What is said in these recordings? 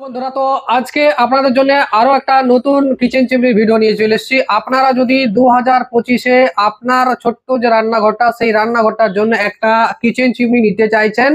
বন্ধুরা, তো আজকে আপনাদের জন্য আরো একটা নতুন কিচেন চিমনি ভিডিও নিয়ে চলে এসেছি। আপনারা যদি 2025-এ আপনার ছোট্ট যে রান্নাঘরটা, সেই রান্নাঘরটার জন্য একটা কিচেন চিমনি নিতে চাইছেন,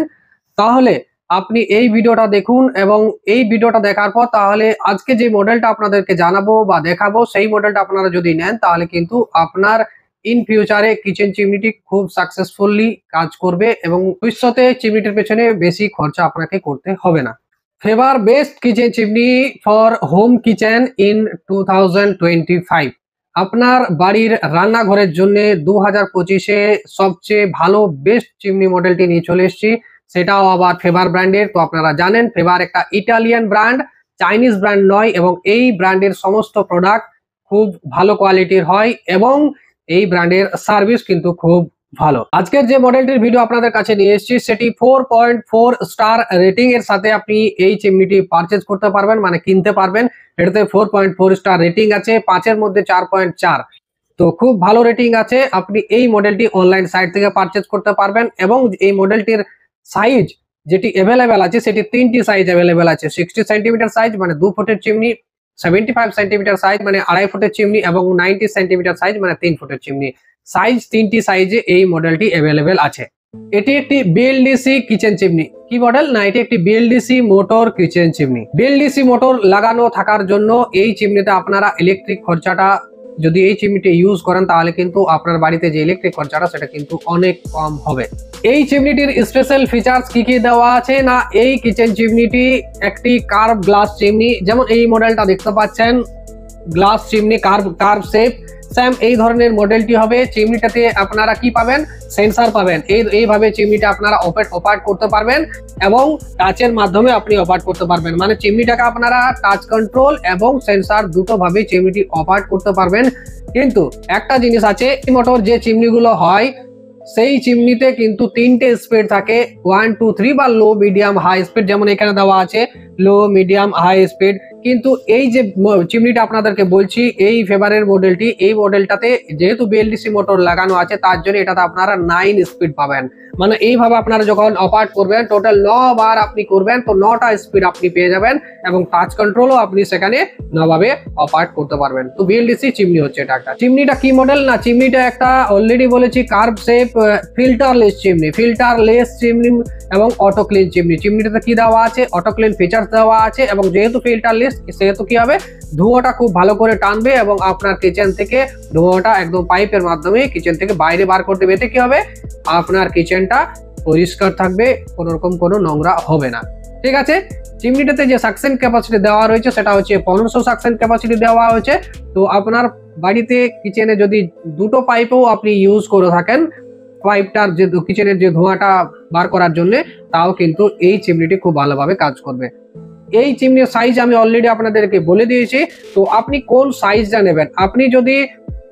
তাহলে আপনি এই ভিডিওটা দেখুন। এবং এই ভিডিওটা দেখার পর তাহলে আজকে যে মডেলটা আপনাদেরকে জানাবো বা দেখাবো, সেই মডেলটা আপনারা যদি নেন তাহলে কিন্তু আপনার ইন ফিউচারে কিচেন চিমনিটি খুব সাকসেসফুলি কাজ করবে এবং ভবিষ্যতে চিমনিটির পেছনে বেশি খরচা আপনাকে করতে হবে না। Faber best kitchen chimney for home kitchen in 2025। আপনার বাড়ির রান্নাঘরের জন্য 2025-এ সবচেয়ে ভালো বেস্ট চিমনি মডেলটি নিয়ে চলে এসেছি, সেটাও আবার ফেভার ব্র্যান্ডের। তো আপনারা জানেন ফেভার একটা ইটালিয়ান ব্র্যান্ড, চাইনিজ ব্র্যান্ড নয়, এবং এই ব্র্যান্ডের সমস্ত প্রোডাক্ট খুব ভালো কোয়ালিটির হয় এবং এই ব্র্যান্ডের সার্ভিস কিন্তু খুব ভালো। আজকের যে মডেলটির ভিডিও আপনাদের কাছে নিয়ে এসেছি সেটি 4.4 স্টার রেটিং এর সাথে আপনি এই চিমনিটি পারচেজ করতে পারবেন, মানে কিনতে পারবেন। এটাতে 4.4 স্টার রেটিং আছে, 5-এর মধ্যে 4.4, তো খুব ভালো রেটিং আছে। আপনি এই মডেলটি অনলাইন সাইট থেকে পারচেজ করতে পারবেন এবং এই মডেলটির সাইজ যেটি অ্যাভেলেবেল আছে সেটি 3টি সাইজ অ্যাভেলেবেল আছে। 60 সেন্টিমিটার সাইজ মানে 2 ফুটের চিমনি, 75 সেন্টিমিটার সাইজ মানে 2.5 ফুটের চিমনি এবং 90 সেন্টিমিটার সাইজ মানে 3 ফুটের চিমনি। সাইজ 3টি সাইজে এই মডেলটি অ্যাভেলেবেল আছে। এটি একটি বিএলডিসি কিচেন চিমনি। কি মডেল না, এটি একটি BLDC motor kitchen chimney. BLDC motor লাগানো থাকার জন্য এই চিমনিতে আপনারা ইলেকট্রিক খরচাটা, যদি এই চিমনিটি ইউজ করেন তাহলে কিন্তু আপনার বাড়িতে যে ইলেকট্রিক খরচাটা সেটা কিন্তু অনেক কম হবে। এই চিমনিটির স্পেশাল ফিচার্স কি কি দেওয়া আছে না, এই কিচেন চিমনিটি একটি কার্ভ গ্লাস চিমনি। যেমন এই মডেলটা দেখতে পাচ্ছেন, glass chimney, curve shape, same এই ধরনের মডেলটি হবে। চিমনিটাতে আপনারা কি পাবেন, সেন্সার পাবেন। এইভাবে চিমনিটা আপনারা অপারেট করতে পারবেন এবং টাচের মাধ্যমে আপনি অপারেট করতে পারবেন, মানে চিমনিটাকে আপনারা টাচ কন্ট্রোল এবং সেন্সার দুটো ভাবে চিমনিটি অপারেট করতে পারবেন। কিন্তু একটা জিনিস আছে, মোটর যে চিমনিগুলো হয় সেই চিমনিতে কিন্তু 3টে স্পিড থাকে, 1 2 3 বা লো মিডিয়াম হাই স্পিড, যেমন এখানে দেওয়া আছে লো মিডিয়াম হাই স্পিড। কিন্তু এই যে চিমনিটা আপনাদেরকে বলছি, এই ফেভারের মডেলটি, এই মডেলটাতে যেহেতু বিএলডিসি মোটর লাগানো আছে তার জন্য এটাতে আপনারা 9 স্পিড পাবেন। মানে এইভাবে আপনারা যখন অপারেট করবেন, টোটাল 9 বার আপনি করবেন, তো 9টা স্পিড আপনি পেয়ে যাবেন এবং টাচ কন্ট্রোলও আপনি সেখানে 9 ভাবে অপারেট করতে পারবেন। তো বিএলডিসি চিমনি হচ্ছে এটা একটা। চিমনিটা কি মডেল না, চিমনিটা একটা অলরেডি বলেছি কার্ভ শেপ ফিল্টারলেস চিমনি, ফিল্টারলেস চিমনি এবং অটো ক্লিন চিমনি। চিমনিটাতে কি দেওয়া আছে, অটো ক্লিন ফিচার্স দেওয়া আছে এবং যেহেতু ফিল্টারলেস সেহেতু কি হবে, ধোঁয়াটা খুব ভালো করে টানবে এবং আপনার কিচেন থেকে ধোঁয়াটা একদম পাইপের মাধ্যমে কিচেন থেকে বাইরে বার করে দেবে। এতে কি হবে, আপনার কিচেনটা পরিষ্কার থাকবে, কোনো রকম কোনো নোংরা হবে না। ঠিক আছে, চিমনিটাতে যে সাকশন ক্যাপাসিটি দেওয়া রয়েছে সেটা হচ্ছে 1500 সাকশন ক্যাপাসিটি দেওয়া হয়েছে। তো আপনার বাড়িতে কিচেনে যদি দুটো পাইপও আপনি ইউজ করে থাকেন, পাইপটার যে কিচেনের যে ধোঁয়াটা বার করার জন্য, তাও কিন্তু এই চিমনিটি খুব ভালোভাবে কাজ করবে। এই চিমনির সাইজ আমি অলরেডি আপনাদেরকে বলে দিয়েছি। তো আপনি কোন সাইজটা নেবেন, আপনি যদি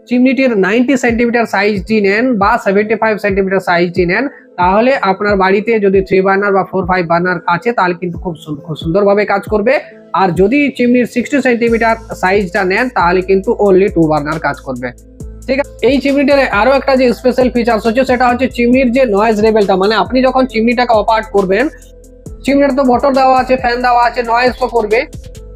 চিমনিটির 90 সেন্টিমিটার সাইজটি নেন বা 75 সেন্টিমিটার সাইজটি নেন, তাহলে আপনার বাড়িতে যদি 3 বার্নার বা 4-5 বার্নার আছে তাহলে কিন্তু খুব সুন্দরভাবে কাজ করবে। আর যদি চিমনির 60 সেন্টিমিটার সাইজটা নেন তাহলে কিন্তু অনলি 2 বার্নার কাজ করবে। ঠিক আছে, এই চিমনিটার আরো একটা যে স্পেশাল ফিচার্স হচ্ছে সেটা হচ্ছে চিমনির যে নয়েজ লেভেলটা, মানে আপনি যখন চিমনিটাকে অপারেট করবেন, চিমনিটা তো মোটর দেওয়া আছে, ফ্যান দেওয়া আছে, নয়েজ তো করবে।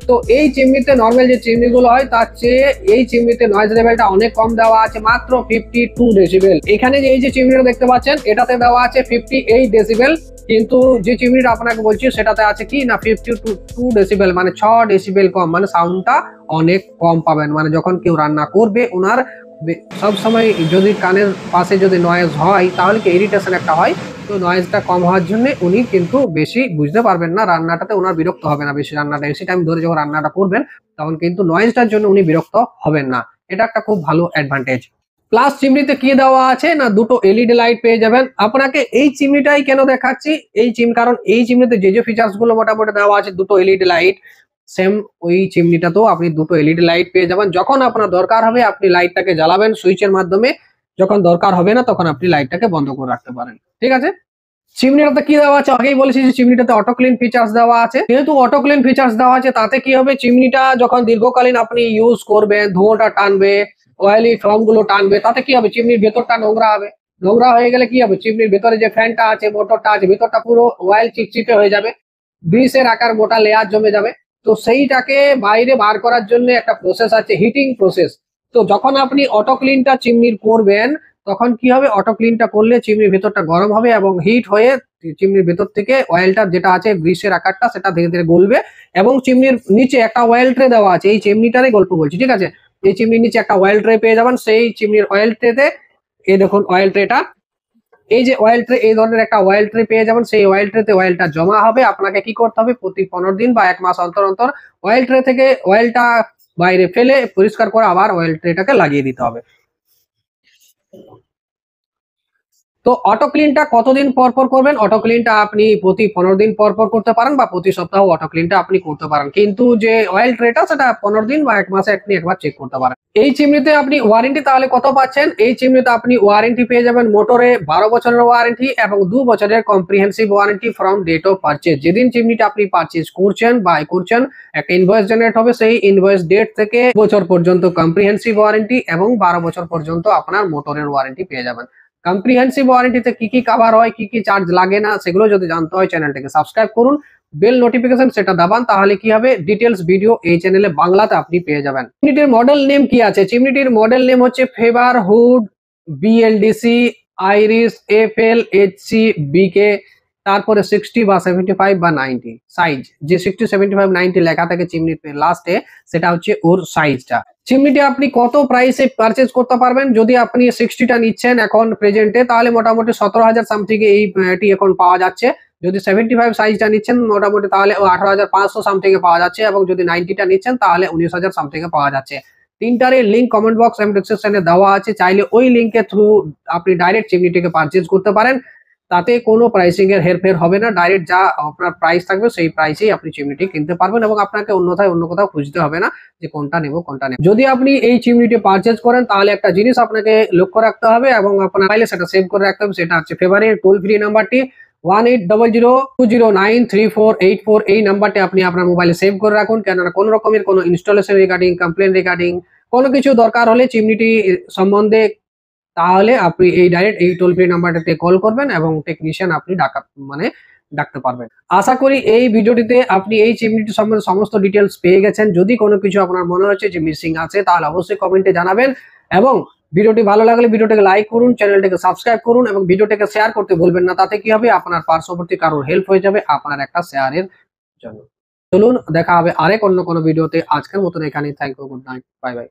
তো এই চিমনিতে নর্মাল যে চিমনিগুলো হয় তার চেয়ে এই চিমনিতে নয়েজ লেভেলটা অনেক কম দেওয়া আছে, মাত্র 52 ডেসিবেল। এখানে যে এই যে চিমনিটা দেখতে পাচ্ছেন এটাতে দেওয়া আছে 58 ডেসিবেল, কিন্তু যে চিমনিটা আপনাকে বলছি সেটাতে আছে কি না 52 ডেসিবেল, মানে 6 ডেসিবেল কম, মানে সাউন্ডটা অনেক কম পাবেন। মানে যখন কেউ রান্না করবে ওনার সব সময় যদি কানের পাশে যদি নয়েজ হয় তাহলে কি ইরিটেশন একটা হয়, তো নয়েজটা কম হওয়ার জন্য উনি কিন্তু বেশি বুঝতে পারবেন না রান্নাটাতে, ওনার বিরক্ত হবে না বেশি, রান্নাটা বেশি টাইম ধরে যখন রান্নাটা করবেন তখন কিন্তু নয়েজটার জন্য উনি বিরক্ত হবেন না। এটা একটা খুব ভালো অ্যাডভান্টেজ। প্লাস চিমনিতে কি দেওয়া আছে না, দুটো এলইডি লাইট পেয়ে যাবেন। আপনাকে এই চিমনিটাই কেন দেখাচ্ছি, কারণ এই চিমনিতে যে যে ফিচার্স গুলো মোটামুটি দেওয়া আছে, দুটো এলইডি লাইট, সেম ওই চিমনিটাতেও আপনি দুটো এলইডি লাইট পেয়ে যাবেন। যখন আপনার দরকার হবে আপনি লাইটটাকে জ্বালাবেন সুইচের মাধ্যমে, যখন দরকার হবে না তখন আপনি লাইটটাকে বন্ধ করে রাখতে পারেন। ঠিক আছে, চিমনিটাতে কি দেওয়া আছে, আগেই বলেছি যে চিমনিটাতে অটো ক্লিন ফিচার্স দেওয়া আছে। যেহেতু অটো ক্লিন ফিচার্স দেওয়া আছে তাতে কি হবে, চিমনিটা যখন দীর্ঘকালীন আপনি ইউজ করবেন, ধোঁয়াটা টানবে, অয়েলি ফর্ম গুলো টানবে, তাতে কি হবে, চিমনির ভেতরটা নোংরা হবে। নোংরা হয়ে গেলে কি হবে, চিমনির ভেতরে যে ফ্যানটা আছে, মোটরটা আছে, ভেতরটা পুরো অয়েল চিপচিপে হয়ে যাবে। গ্রিসের আকার মোটা লেয়ার জমে যাবে। তো সেইটাকে বাইরে বার করার জন্য একটা প্রসেস আছে, হিটিং প্রসেস। তো যখন আপনি অটো ক্লিনটা চিমনির করবেন, তখন কি হবে, অটো ক্লিনটা করলে চিমনির ভেতরটা গরম হবে এবং হিট হয়ে চিমনির ভেতর থেকে অয়েলটা যেটা আছে গ্রিসের আকারটা সেটা ধীরে ধীরে গলবে। এবং চিমনির নিচে একটা অয়েল ট্রে দেওয়া আছে, এই চিমনিটারই গল্প বলছি, ঠিক আছে। এই চিমনির নিচে একটা অয়েল ট্রে পেয়ে যাবেন, সেই চিমনির অয়েল ট্রেতে এই দেখুন অয়েল ট্রেটা, এই যে অয়েল ট্রে, এই ধরনের একটা অয়েল ট্রে পেয়ে যাবেন। সেই অয়েল ট্রেতে অয়েলটা জমা হবে। আপনাকে কি করতে হবে, প্রতি 15 দিন বা 1 মাস অন্তর অন্তর অয়েল ট্রে থেকে অয়েলটা বাইরে ফেলে পরিষ্কার করে আবার অয়েল ট্রেটাকে লাগিয়ে দিতে হবে। তো অটো ক্লিনটা কতদিন পর পর করবেন? অটো ক্লিনটা আপনি প্রতি 15 দিন পর পর করতে পারেন বা প্রতি সপ্তাহ অটো ক্লিনটা আপনি করতে পারেন, কিন্তু যে অয়েল ট্রেটা সেটা 15 দিন বা 1 মাসে আপনি একবার চেক করতে পারেন। এই চিমনিতে আপনি ওয়ারেন্টি তাহলে কত পাচ্ছেন? এই চিমনিতে আপনি ওয়ারেন্টি পেয়ে যাবেন মোটরে 12 বছরের ওয়ারেন্টি এবং 2 বছরের comprehensive warranty from date of purchase. যেদিন চিমনিটা আপনি পারচেজ করছেন, বাই করছেন, একটা ইনভয়েস জেনারেট হবে, সেই ইনভয়েস ডেট থেকে বছর পর্যন্ত কম্প্রিহেন্সিভ ওয়ারেন্টি এবং 12 বছর পর্যন্ত আপনার মোটরের ওয়ারেন্টি পেয়ে যাবেন। কম্প্রিহেন্সিভ ওয়ারেন্টিতে কি কি কভার হয়, কি কি চার্জ লাগে না, সেগুলো যদি জানতে হয় চ্যানেলটাকে সাবস্ক্রাইব করুন, বেল নোটিফিকেশন সেটা দাবান, তাহলে কি হবে, ডিটেলস ভিডিও এই চ্যানেলে বাংলাতে আপনি পেয়ে যাবেন। চিমনিটির মডেল নেম কি আছে? চিমনিটির মডেল নেম হচ্ছে Faber hood BLDC Iris FL HC BK, তারপরে 60 বা 75 বা 90 সাইজ। যে 60 75 90 লেখা থাকে চিমনির লাস্টে, সেটা হচ্ছে ওর সাইজটা। চিমনিটি আপনি কত প্রাইসে পারচেজ করতে পারবেন? যদি আপনি 60টা নিচ্ছেন এখন প্রেজেন্টে, তাহলে মোটামুটি 17,000 সামথিং এইটি এখন পাওয়া যাচ্ছে। যদি 75 সাইজটা নিচ্ছেন মোটামুটি তাহলে 18,500 সামথিং এ পাওয়া যাচ্ছে, এবং যদি 90টা নিচ্ছেন তাহলে 19,000 সামথিং এ পাওয়া যাচ্ছে। তিনটারই লিঙ্ক কমেন্ট বক্স এবং ডেসক্রিপশনে দেওয়া আছে, চাইলে ওই লিঙ্কের থ্রু আপনি ডাইরেক্ট চিমনিটিকে পারচেজ করতে পারেন। তাতে কোনো প্রাইসিং এর হেরফের হবে না, ডাইরেক্ট যা আপনার প্রাইস থাকবে সেই প্রাইসেই আপনি চিমনিটি কিনতে পারবেন এবং আপনাকে অন্যথায় অন্য কোথাও খুঁজতে হবে না যে কোনটা নেব কোনটা নেব। যদি আপনি এই চিমনিটি পারচেজ করেন তাহলে একটা জিনিস আপনাকে লক্ষ্য রাখতে হবে এবং আপনার ফাইলে সেটা সেভ করে রাখতে হবে, সেটা হচ্ছে ফেভারের টোল ফ্রি নাম্বারটি 180020934848। এই নাম্বারটি আপনি আপনার মোবাইলে সেভ করে রাখুন, কেননা কোনো রকমের কোনো ইনস্টলেশন রিগার্ডিং, কমপ্লেন রিগার্ডিং কোনো কিছু দরকার হলে চিমনিটি সম্বন্ধে, তাহলে আপনি এই ডাইরেক্ট এই টোল ফ্রি নাম্বারটাতে কল করবেন এবং টেকনিশিয়ান আপনি ডাকতে পারবেন। আশা করি এই ভিডিওটিতে আপনি এই চিমনিটি সম্বন্ধে সমস্ত ডিটেলস পেয়ে গেছেন। যদি কোনো কিছু আপনার মনে হচ্ছে যে মিসিং আছে তাহলে অবশ্যই কমেন্টে জানাবেন, এবং ভিডিওটি ভালো লাগলে ভিডিওটাকে লাইক করুন, চ্যানেলটাকে সাবস্ক্রাইব করুন এবং ভিডিওটাকে শেয়ার করতে ভুলবেন না। তাতে কি হবে, আপনার পার্শ্ববর্তী কারোর হেল্প হয়ে যাবে আপনার একটা শেয়ারের জন্য। চলুন দেখা হবে আরেক অন্য কোনো ভিডিওতে। আজকের মতন এখানেই। Thank you, good night, bye by.